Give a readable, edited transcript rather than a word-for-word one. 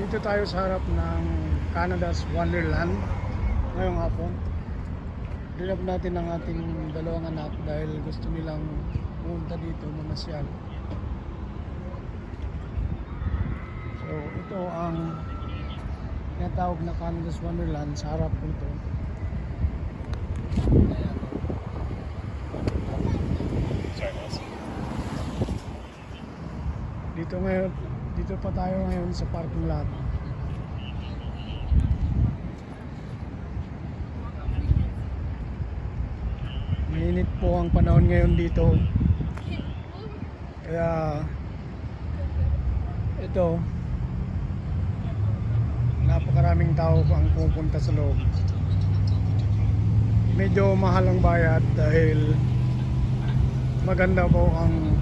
Dito tayo sa harap ng Canada's Wonderland ngayong hapon. Dinap natin ang ating dalawang anak dahil gusto nilang pumunta dito, mamasyal. So ito ang tinatawag na Canada's Wonderland sa harap ko ito. Ayan. Dito pa tayo ngayon sa parking lot. Mainit po ang panahon ngayon dito. Kaya ito, napakaraming tao ang pupunta sa loob. Medyo mahal ang bayad dahil maganda po ang